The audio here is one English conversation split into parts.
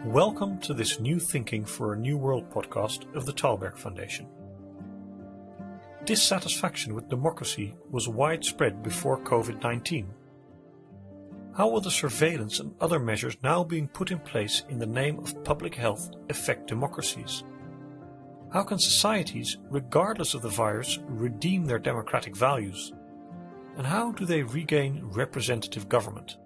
Welcome to this New Thinking for a New World podcast of the Tällberg Foundation. Dissatisfaction with democracy was widespread before COVID-19. How will the surveillance and other measures now being put in place in the name of public health affect democracies? How can societies, regardless of the virus, redeem their democratic values? And how do they regain representative government?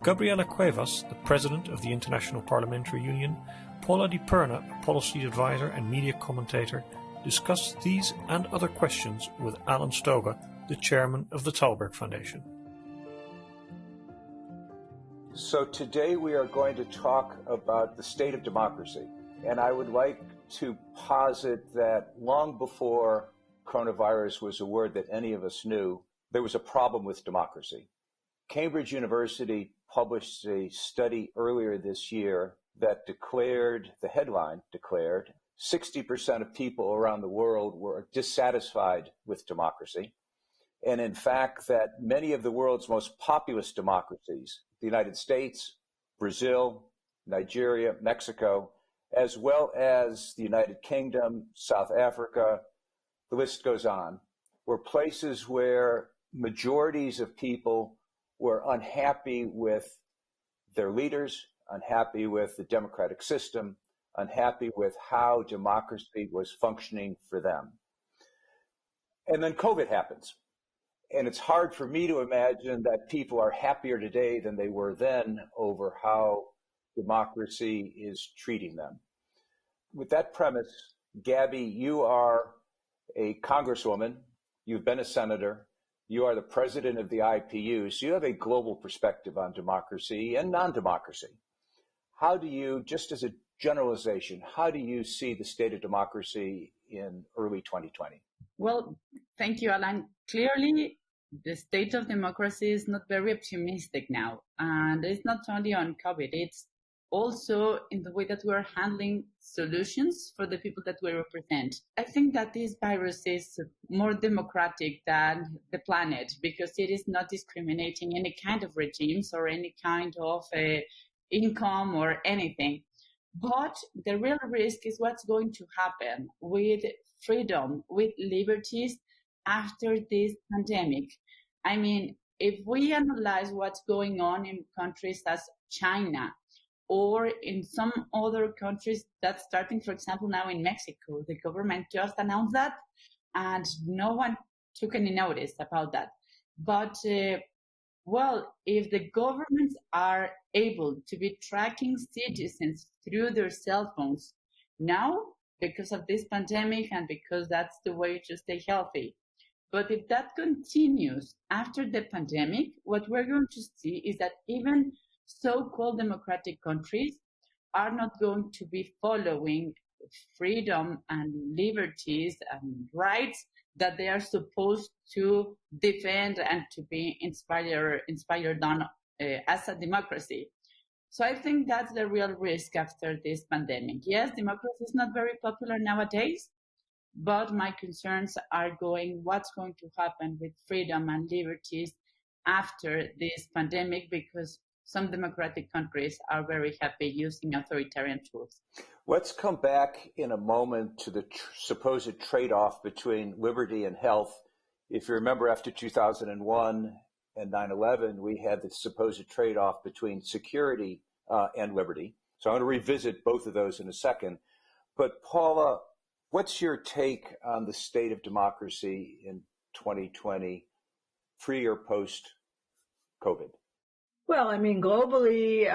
Gabriela Cuevas, the president of the International Parliamentary Union, Paula DiPerna, a policy advisor and media commentator, discussed these and other questions with Alan Stoga, the chairman of the Tällberg Foundation. So today we are going to talk about the state of democracy. And I would like to posit that long before coronavirus was a word that any of us knew, there was a problem with democracy. Cambridge University published a study earlier this year that the headline declared 60% of people around the world were dissatisfied with democracy. And in fact, that many of the world's most populous democracies, the United States, Brazil, Nigeria, Mexico, as well as the United Kingdom, South Africa, the list goes on, were places where majorities of people were unhappy with their leaders, unhappy with the democratic system, unhappy with how democracy was functioning for them. And then COVID happens. And it's hard for me to imagine that people are happier today than they were then over how democracy is treating them. With that premise, Gaby, you are a congresswoman, you've been a senator, you are the president of the IPU, so you have a global perspective on democracy and non-democracy. How do you, just as a generalization, how do you see the state of democracy in early 2020? Well, thank you, Alan. Clearly, the state of democracy is not very optimistic now. And it's not only on COVID, it's also in the way that we're handling solutions for the people that we represent. I think that this virus is more democratic than the planet because it is not discriminating any kind of regimes or any kind of income or anything. But the real risk is what's going to happen with freedom, with liberties after this pandemic. I mean, if we analyze what's going on in countries as China, or in some other countries that's starting, for example, now in Mexico, the government just announced that and no one took any notice about that. But, if the governments are able to be tracking citizens through their cell phones now, because of this pandemic and because that's the way to stay healthy. But if that continues after the pandemic, what we're going to see is that even so-called democratic countries are not going to be following freedom and liberties and rights that they are supposed to defend and to be inspired on as a democracy. So I think that's the real risk after this pandemic. Yes, democracy is not very popular nowadays, but my concerns are what's going to happen with freedom and liberties after this pandemic, because some democratic countries are very happy using authoritarian tools. Let's come back in a moment to the supposed trade-off between liberty and health. If you remember, after 2001 and 9/11, we had the supposed trade-off between security and liberty. So I want to revisit both of those in a second. But Paula, what's your take on the state of democracy in 2020, pre or post-COVID? Well, I mean, globally,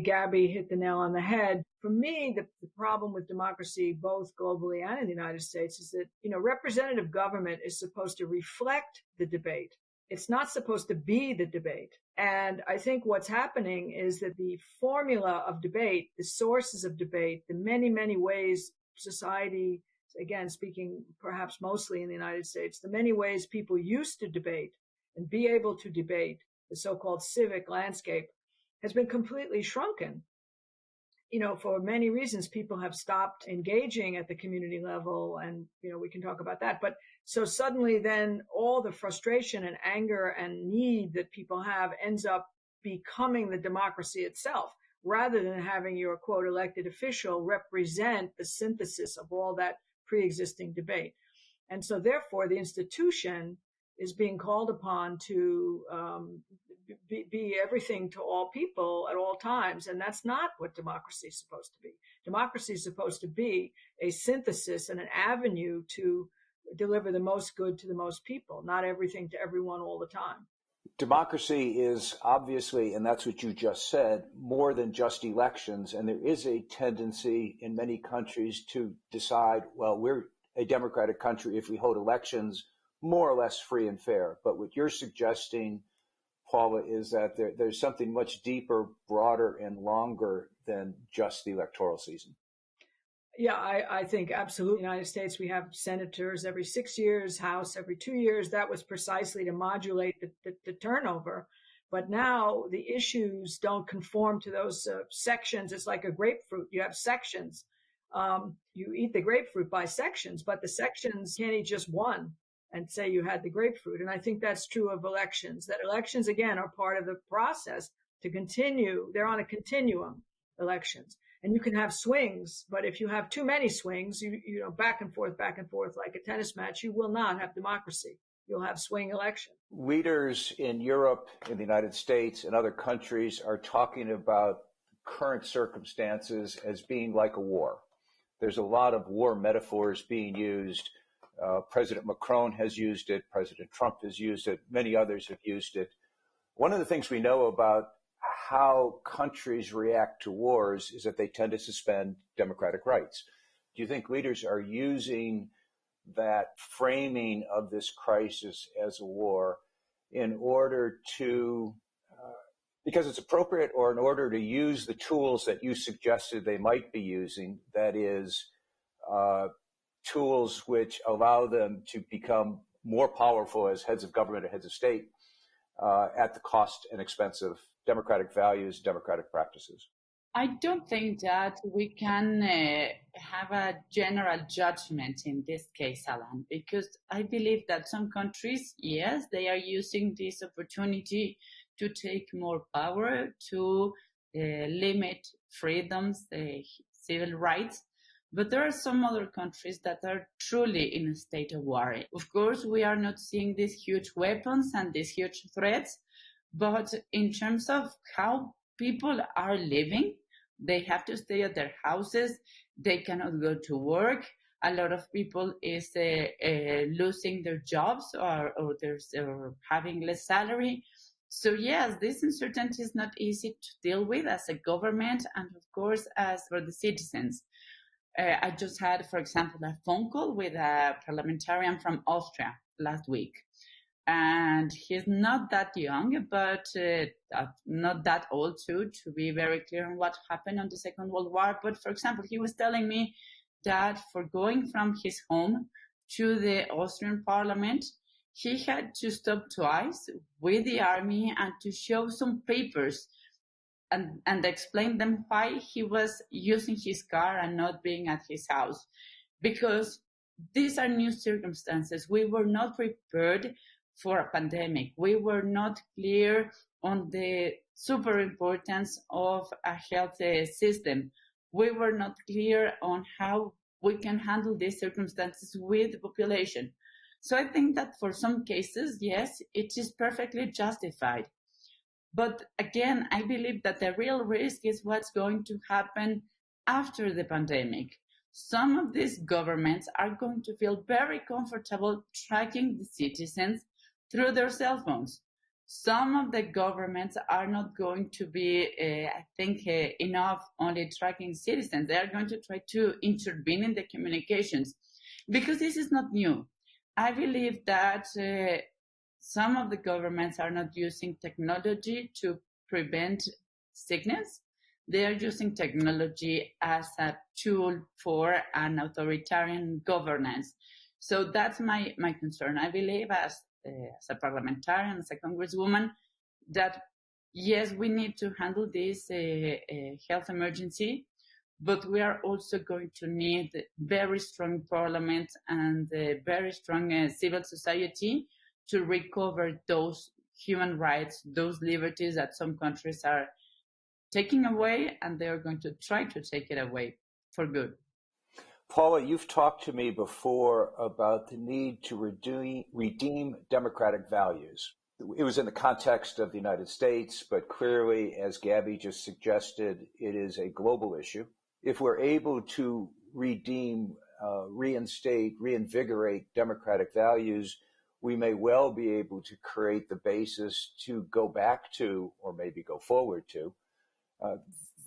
Gaby hit the nail on the head. For me, the problem with democracy, both globally and in the United States, is that, representative government is supposed to reflect the debate. It's not supposed to be the debate. And I think what's happening is that the formula of debate, the sources of debate, the many, many ways society, again, speaking perhaps mostly in the United States, the many ways people used to debate and be able to debate, the so-called civic landscape, has been completely shrunken. For many reasons, people have stopped engaging at the community level, and, we can talk about that. But so suddenly then all the frustration and anger and need that people have ends up becoming the democracy itself, rather than having your, quote, elected official represent the synthesis of all that pre-existing debate. And so therefore, the institution is being called upon to be everything to all people at all times. And that's not what democracy is supposed to be. Democracy is supposed to be a synthesis and an avenue to deliver the most good to the most people, not everything to everyone all the time. Democracy is obviously, and that's what you just said, more than just elections. And there is a tendency in many countries to decide, well, we're a democratic country if we hold elections more or less free and fair. But what you're suggesting, Paula, is that there's something much deeper, broader, and longer than just the electoral season. Yeah, I think absolutely. In the United States, we have senators every 6 years, House every 2 years. That was precisely to modulate the turnover. But now the issues don't conform to those sections. It's like a grapefruit. You have sections. You eat the grapefruit by sections, but the sections can't eat just one and say you had the grapefruit. And I think that's true of elections, that elections, again, are part of the process to continue. They're on a continuum, elections. And you can have swings, but if you have too many swings, you know, back and forth, like a tennis match, you will not have democracy. You'll have swing elections. Leaders in Europe, in the United States, and other countries are talking about current circumstances as being like a war. There's a lot of war metaphors being used. President Macron has used it. President Trump has used it. Many others have used it. One of the things we know about how countries react to wars is that they tend to suspend democratic rights. Do you think leaders are using that framing of this crisis as a war in order to, because it's appropriate, or in order to use the tools that you suggested they might be using, that is, tools which allow them to become more powerful as heads of government or heads of state at the cost and expense of democratic values, democratic practices? I don't think that we can have a general judgment in this case, Alan, because I believe that some countries, yes, they are using this opportunity to take more power, to limit freedoms, civil rights. But there are some other countries that are truly in a state of war. Of course, we are not seeing these huge weapons and these huge threats, but in terms of how people are living, they have to stay at their houses. They cannot go to work. A lot of people is losing their jobs or having less salary. So yes, this uncertainty is not easy to deal with as a government and of course as for the citizens. I just had, for example, a phone call with a parliamentarian from Austria last week. And he's not that young, but not that old too, to be very clear on what happened on the Second World War. But for example, he was telling me that for going from his home to the Austrian parliament, he had to stop twice with the army and to show some papers and explain them why he was using his car and not being at his house. Because these are new circumstances. We were not prepared for a pandemic. We were not clear on the super importance of a health system. We were not clear on how we can handle these circumstances with the population. So I think that for some cases, yes, it is perfectly justified. But again, I believe that the real risk is what's going to happen after the pandemic. Some of these governments are going to feel very comfortable tracking the citizens through their cell phones. Some of the governments are not going to be, enough only tracking citizens. They are going to try to intervene in the communications because this is not new. I believe that some of the governments are not using technology to prevent sickness. They are using technology as a tool for an authoritarian governance. So that's my concern. I believe as a parliamentarian, as a congresswoman, that yes, we need to handle this health emergency, but we are also going to need very strong parliament and very strong civil society to recover those human rights, those liberties that some countries are taking away, and they are going to try to take it away for good. Paula, you've talked to me before about the need to redeem democratic values. It was in the context of the United States, but clearly, as Gaby just suggested, it is a global issue. If we're able to redeem, reinstate, reinvigorate democratic values, we may well be able to create the basis to go back to, or maybe go forward to,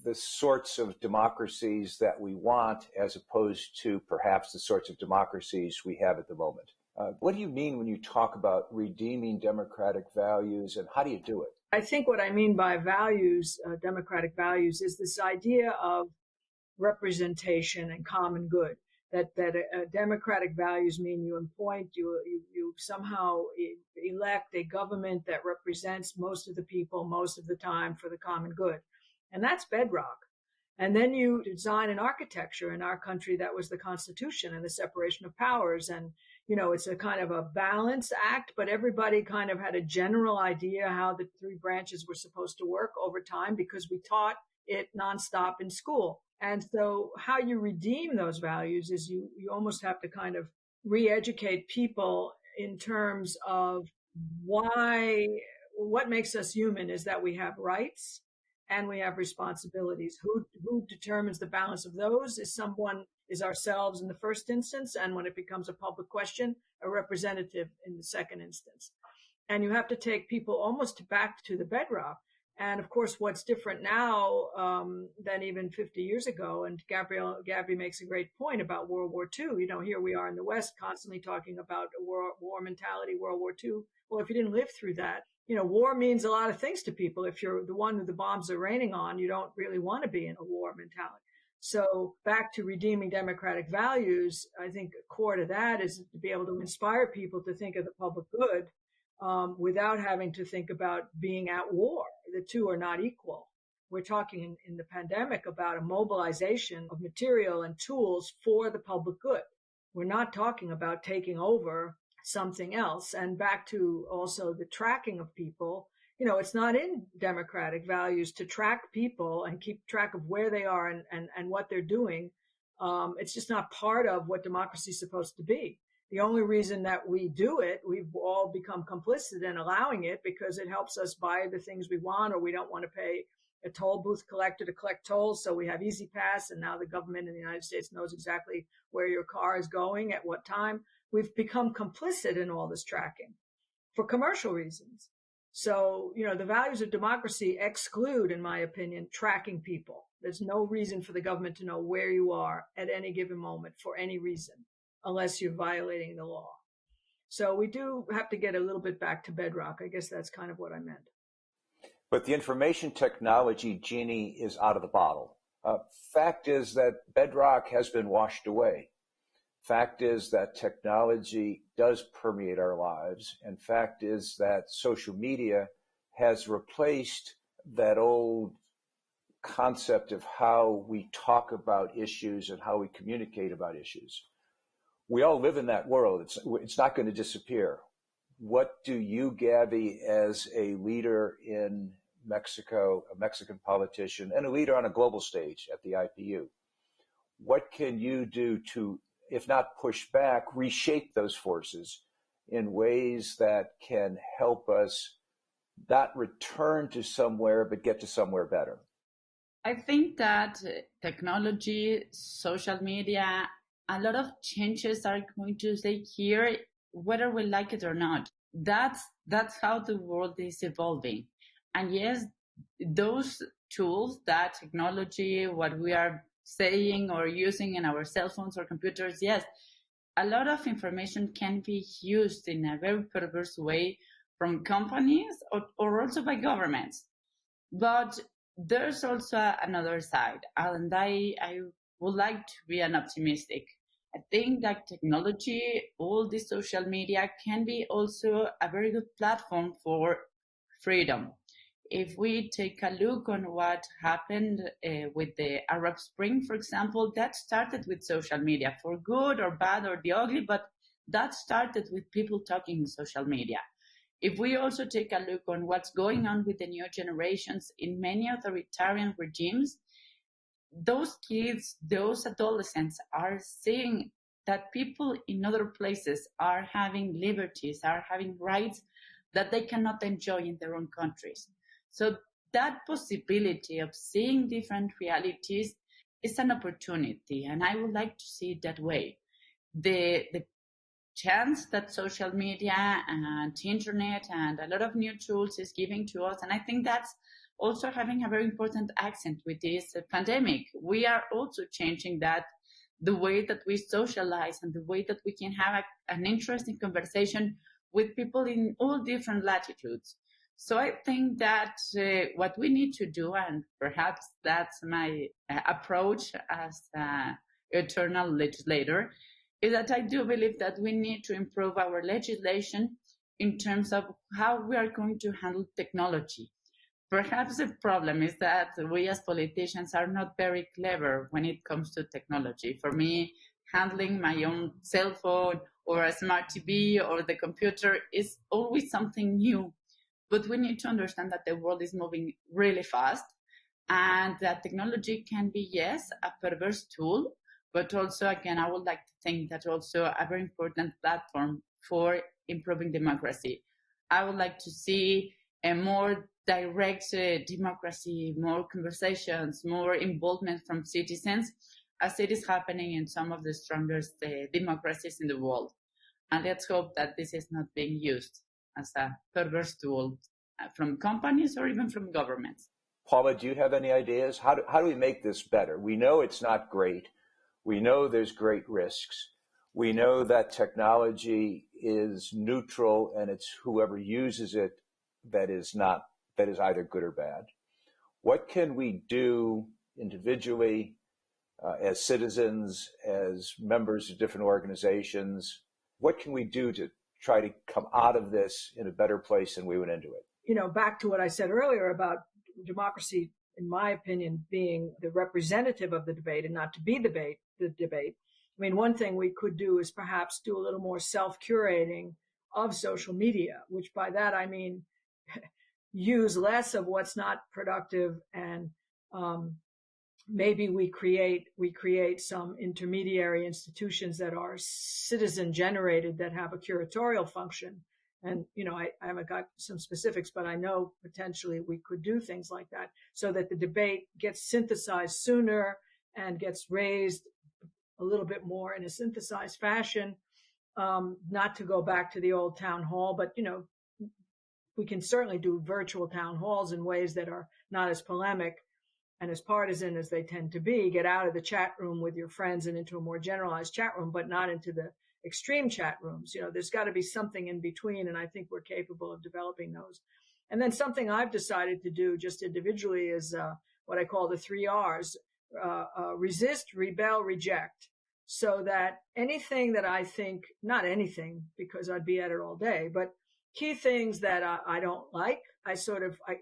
the sorts of democracies that we want, as opposed to perhaps the sorts of democracies we have at the moment. What do you mean when you talk about redeeming democratic values, and how do you do it? I think what I mean by values, democratic values, is this idea of representation and common good. That democratic values mean you appoint, you somehow elect a government that represents most of the people most of the time for the common good. And that's bedrock. And then you design an architecture in our country that was the Constitution and the separation of powers. And, it's a kind of a balance act, but everybody kind of had a general idea how the three branches were supposed to work over time because we taught it nonstop in school. And so how you redeem those values is you almost have to kind of re-educate people in terms of what makes us human is that we have rights and we have responsibilities. Who determines the balance of those is ourselves in the first instance, and when it becomes a public question, a representative in the second instance. And you have to take people almost back to the bedrock. And of course, what's different now than even 50 years ago, and Gaby makes a great point about World War II. Here we are in the West constantly talking about a war mentality, World War II. Well, if you didn't live through that, war means a lot of things to people. If you're the one who the bombs are raining on, you don't really want to be in a war mentality. So back to redeeming democratic values, I think core to that is to be able to inspire people to think of the public good without having to think about being at war. The two are not equal. We're talking in the pandemic about a mobilization of material and tools for the public good. We're not talking about taking over something else. And back to also the tracking of people, it's not in democratic values to track people and keep track of where they are and what they're doing. It's just not part of what democracy is supposed to be. The only reason that we do it, we've all become complicit in allowing it because it helps us buy the things we want, or we don't want to pay a toll booth collector to collect tolls. So we have Easy Pass, and now the government in the United States knows exactly where your car is going at what time. We've become complicit in all this tracking for commercial reasons. So, the values of democracy exclude, in my opinion, tracking people. There's no reason for the government to know where you are at any given moment for any reason, unless you're violating the law. So we do have to get a little bit back to bedrock. I guess that's kind of what I meant. But the information technology genie is out of the bottle. Fact is that bedrock has been washed away. Fact is that technology does permeate our lives. And fact is that social media has replaced that old concept of how we talk about issues and how we communicate about issues. We all live in that world. It's not going to disappear. What do you, Gaby, as a leader in Mexico, a Mexican politician, and a leader on a global stage at the IPU, what can you do to, if not push back, reshape those forces in ways that can help us not return to somewhere, but get to somewhere better? I think that technology, social media, a lot of changes are going to take here, whether we like it or not. That's how the world is evolving. And yes, those tools, that technology, what we are saying or using in our cell phones or computers, yes, a lot of information can be used in a very perverse way from companies or also by governments. But there's also another side, and I would like to be an optimistic. I think that technology, all the social media, can be also a very good platform for freedom. If we take a look on what happened with the Arab Spring, for example, that started with social media, for good or bad or the ugly, but that started with people talking in social media. If we also take a look on what's going on with the new generations in many authoritarian regimes, those kids, those adolescents are seeing that people in other places are having liberties, are having rights that they cannot enjoy in their own countries. So that possibility of seeing different realities is an opportunity, and I would like to see it that way. The chance that social media and internet and a lot of new tools is giving to us, and I think that's also having a very important accent with this pandemic. We are also changing that, the way that we socialize and the way that we can have an interesting conversation with people in all different latitudes. So I think that what we need to do, and perhaps that's my approach as an eternal legislator, is that I do believe that we need to improve our legislation in terms of how we are going to handle technology. Perhaps the problem is that we as politicians are not very clever when it comes to technology. For me, handling my own cell phone or a smart TV or the computer is always something new. But we need to understand that the world is moving really fast and that technology can be, yes, a perverse tool, but also, again, I would like to think that also a very important platform for improving democracy. I would like to see a more direct democracy, more conversations, more involvement from citizens, as it is happening in some of the strongest democracies in the world. And let's hope that this is not being used as a perverse tool from companies or even from governments. Paula, do you have any ideas? How do we make this better? We know it's not great. We know there's great risks. We know that technology is neutral and it's whoever uses it that is either good or bad. What can we do individually, as citizens, as members of different organizations? What can we do to try to come out of this in a better place than we went into it? You know, back to what I said earlier about democracy, in my opinion, being the representative of the debate and not to be the debate. I mean, one thing we could do is perhaps do a little more self-curating of social media, which by that I mean use less of what's not productive, and maybe we create some intermediary institutions that are citizen generated, that have a curatorial function. And, you know, I haven't got some specifics, but I know potentially we could do things like that so that the debate gets synthesized sooner and gets raised a little bit more in a synthesized fashion, not to go back to the old town hall, but, you know, we can certainly do virtual town halls in ways that are not as polemic and as partisan as they tend to be. Get out of the chat room with your friends and into a more generalized chat room, but not into the extreme chat rooms. You know, there's got to be something in between, and I think we're capable of developing those. And then something I've decided to do just individually is what I call the 3 R's, resist, rebel, reject. So that anything that I think, not anything, because I'd be at it all day, but key things that I don't like,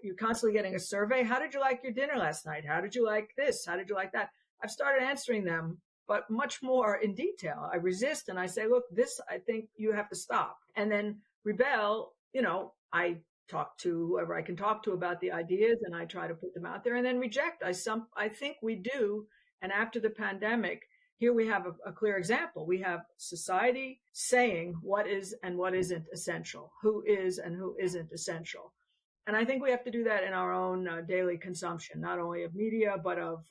you're constantly getting a survey. How did you like your dinner last night? How did you like this? How did you like that? I've started answering them, but much more in detail. I resist and I say, look, this, I think you have to stop. And then rebel, you know, I talk to whoever I can talk to about the ideas and I try to put them out there. And then reject. I think we do. And after the pandemic, here we have a clear example. We have society saying what is and what isn't essential, who is and who isn't essential. And I think we have to do that in our own daily consumption, not only of media, but of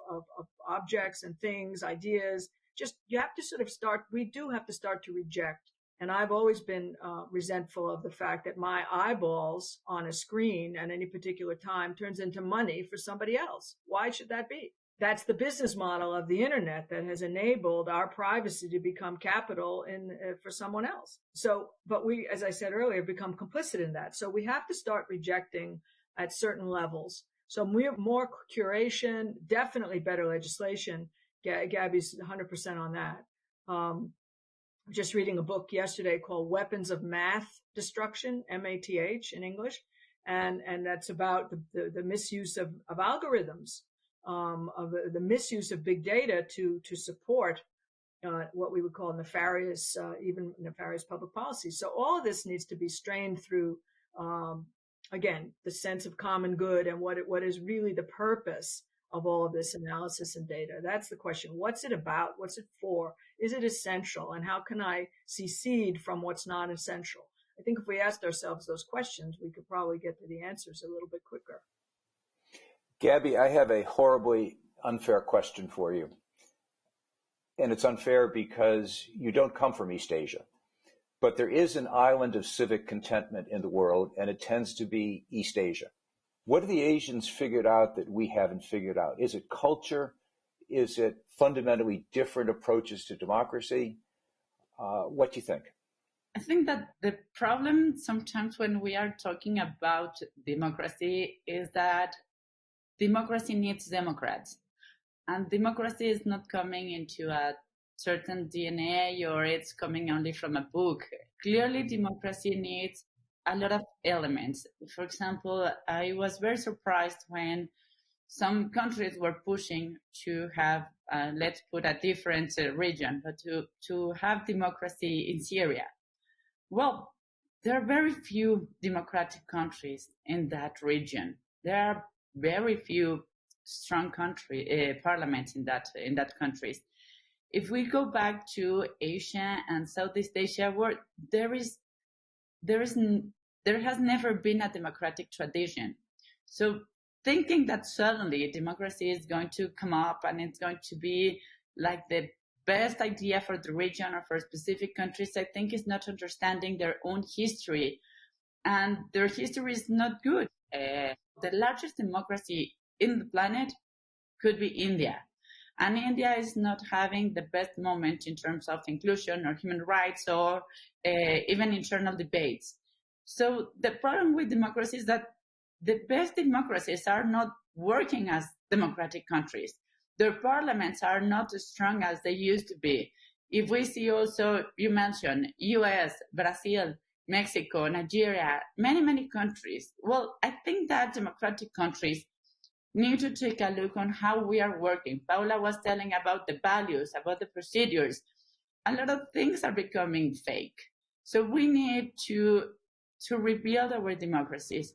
objects and things, ideas. Just, you have to sort of we do have to start to reject. And I've always been resentful of the fact that my eyeballs on a screen at any particular time turns into money for somebody else. Why should that be? That's the business model of the internet that has enabled our privacy to become capital for someone else. So, but we, as I said earlier, become complicit in that. So we have to start rejecting at certain levels. So more curation, definitely better legislation. Gabby's 100% on that. Just reading a book yesterday called Weapons of Math Destruction, MATH in English. And that's about the misuse of algorithms. Of the misuse of big data to support what we would call nefarious, even nefarious public policy. So all of this needs to be strained through again, the sense of common good and what is really the purpose of all of this analysis and data. That's the question. What's it about? What's it for? Is it essential? And how can I secede from what's not essential? I think if we asked ourselves those questions, we could probably get to the answers a little bit quicker. Gabby, I have a horribly unfair question for you. And it's unfair because you don't come from East Asia. But there is an island of civic contentment in the world, and it tends to be East Asia. What have the Asians figured out that we haven't figured out? Is it culture? Is it fundamentally different approaches to democracy? What do you think? I think that the problem sometimes when we are talking about democracy is that democracy needs Democrats. And democracy is not coming into a certain DNA or it's coming only from a book. Clearly, democracy needs a lot of elements. For example, I was very surprised when some countries were pushing to have, let's put a different region, but to have democracy in Syria. Well, there are very few democratic countries in that region. There are very few strong parliaments in that countries. If we go back to Asia and Southeast Asia, where there has never been a democratic tradition. So thinking that suddenly democracy is going to come up and it's going to be like the best idea for the region or for specific countries, I think is not understanding their own history. And their history is not good. The largest democracy in the planet could be India. And India is not having the best moment in terms of inclusion or human rights or even internal debates. So the problem with democracy is that the best democracies are not working as democratic countries. Their parliaments are not as strong as they used to be. If we see also, you mentioned US, Brazil, Mexico, Nigeria, many countries. Well, I think that democratic countries need to take a look on how we are working. Paula was telling about the values, about the procedures. A lot of things are becoming fake. So we need to rebuild our democracies.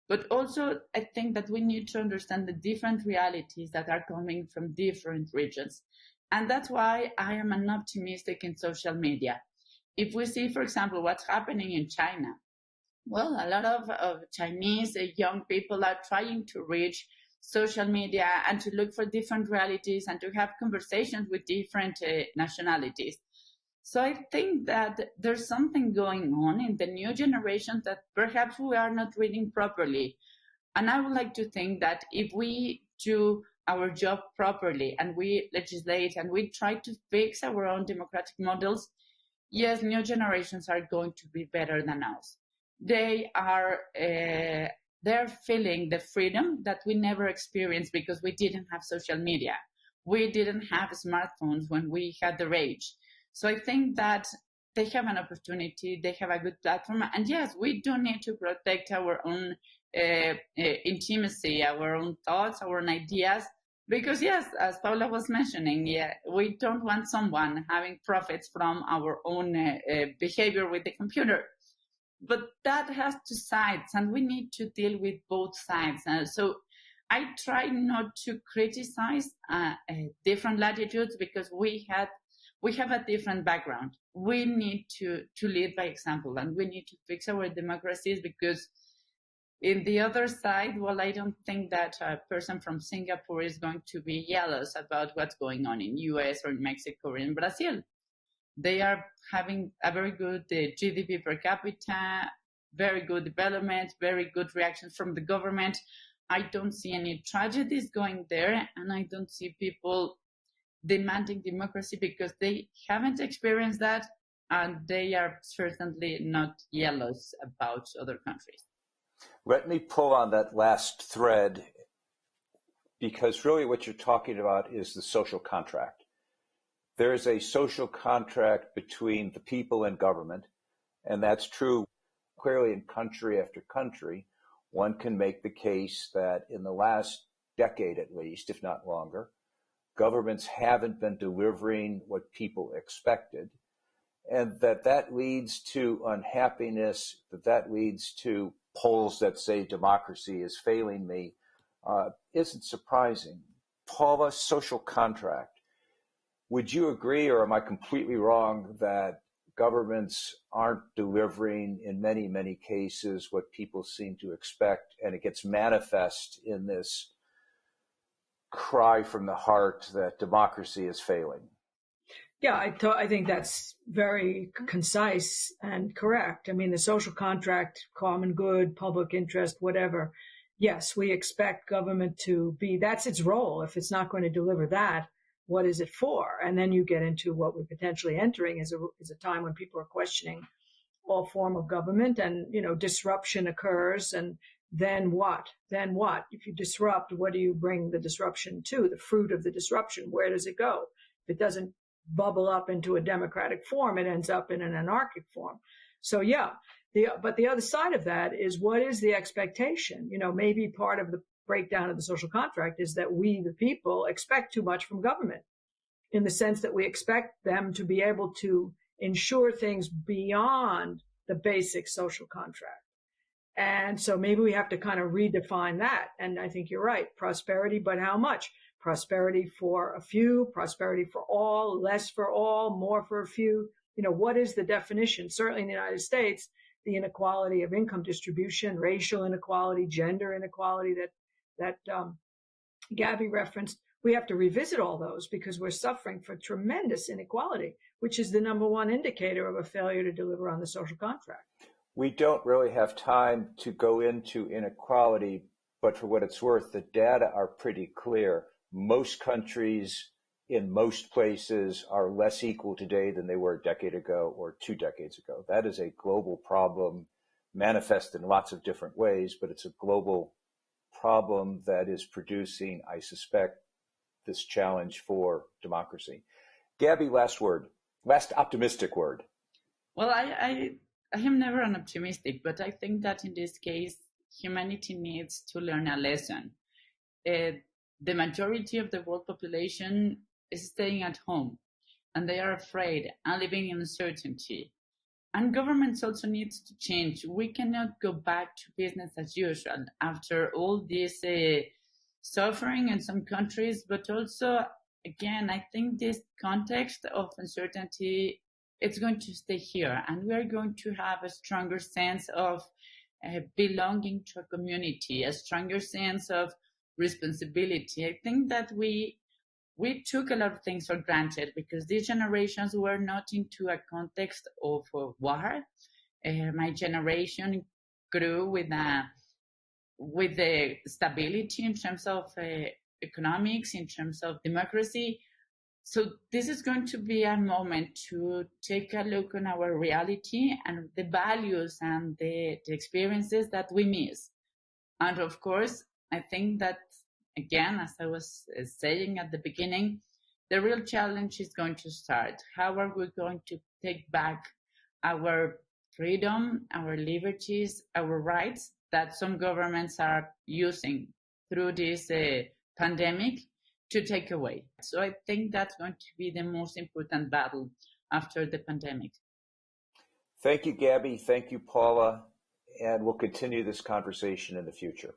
But also, I think that we need to understand the different realities that are coming from different regions. And that's why I am an optimistic in social media. If we see, for example, what's happening in China, well, a lot of Chinese young people are trying to reach social media and to look for different realities and to have conversations with different nationalities. So I think that there's something going on in the new generation that perhaps we are not reading properly. And I would like to think that if we do our job properly and we legislate and we try to fix our own democratic models, yes, new generations are going to be better than us. They're feeling the freedom that we never experienced because we didn't have social media. We didn't have smartphones when we had the age. So I think that they have an opportunity, they have a good platform. And yes, we do need to protect our own intimacy, our own thoughts, our own ideas. Because yes, as Paula was mentioning, we don't want someone having profits from our own behavior with the computer. But that has two sides, and we need to deal with both sides. So I try not to criticize different latitudes because we have a different background. We need to lead by example, and we need to fix our democracies because in the other side, well, I don't think that a person from Singapore is going to be jealous about what's going on in US or in Mexico or in Brazil. They are having a very good GDP per capita, very good development, very good reactions from the government. I don't see any tragedies going there, and I don't see people demanding democracy because they haven't experienced that, and they are certainly not jealous about other countries. Let me pull on that last thread, because really what you're talking about is the social contract. There is a social contract between the people and government, and that's true clearly in country after country. One can make the case that in the last decade at least, if not longer, governments haven't been delivering what people expected, and that leads to unhappiness, that leads to polls that say democracy is failing me isn't surprising. Paula, social contract. Would you agree, or am I completely wrong, that governments aren't delivering in many, many cases what people seem to expect, and it gets manifest in this cry from the heart that democracy is failing? Yeah, I think that's very concise and correct. I mean, the social contract, common good, public interest, whatever. Yes, we expect government to be, that's its role. If it's not going to deliver that, what is it for? And then you get into what we're potentially entering is a time when people are questioning all form of government, and, disruption occurs. And then what? Then what? If you disrupt, what do you bring the disruption to? The fruit of the disruption, where does it go? If it doesn't bubble up into a democratic form, it ends up in an anarchic form. So yeah, but the other side of that is, what is the expectation? Maybe part of the breakdown of the social contract is that we, the people, expect too much from government, in the sense that we expect them to be able to ensure things beyond the basic social contract. And so maybe we have to kind of redefine that. And I think you're right, prosperity, but how much? Prosperity for a few, prosperity for all, less for all, more for a few. What is the definition? Certainly in the United States, the inequality of income distribution, racial inequality, gender inequality that Gaby referenced, we have to revisit all those, because we're suffering for tremendous inequality, which is the number one indicator of a failure to deliver on the social contract. We don't really have time to go into inequality, but for what it's worth, the data are pretty clear. Most countries in most places are less equal today than they were a decade ago or 2 decades ago. That is a global problem, manifest in lots of different ways, but it's a global problem that is producing, I suspect, this challenge for democracy. Gaby, last optimistic word. Well, I am never an optimistic, but I think that in this case, humanity needs to learn a lesson. The majority of the world population is staying at home, and they are afraid and living in uncertainty. And governments also need to change. We cannot go back to business as usual after all this suffering in some countries, but also, again, I think this context of uncertainty, it's going to stay here, and we are going to have a stronger sense of belonging to a community, a stronger sense of responsibility. I think that we took a lot of things for granted because these generations were not into a context of war. My generation grew with the stability in terms of economics, in terms of democracy. So this is going to be a moment to take a look on our reality and the values and the experiences that we miss. And of course, I think that, again, as I was saying at the beginning, the real challenge is going to start. How are we going to take back our freedom, our liberties, our rights that some governments are using through this pandemic to take away? So I think that's going to be the most important battle after the pandemic. Thank you, Gaby. Thank you, Paula. And we'll continue this conversation in the future.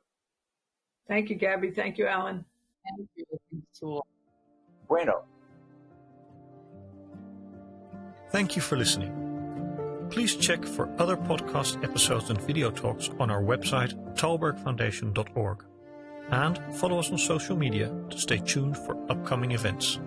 Thank you, Gaby. Thank you, Alan. Thank you. Bueno. Thank you for listening. Please check for other podcast episodes and video talks on our website, tällbergfoundation.org. And follow us on social media to stay tuned for upcoming events.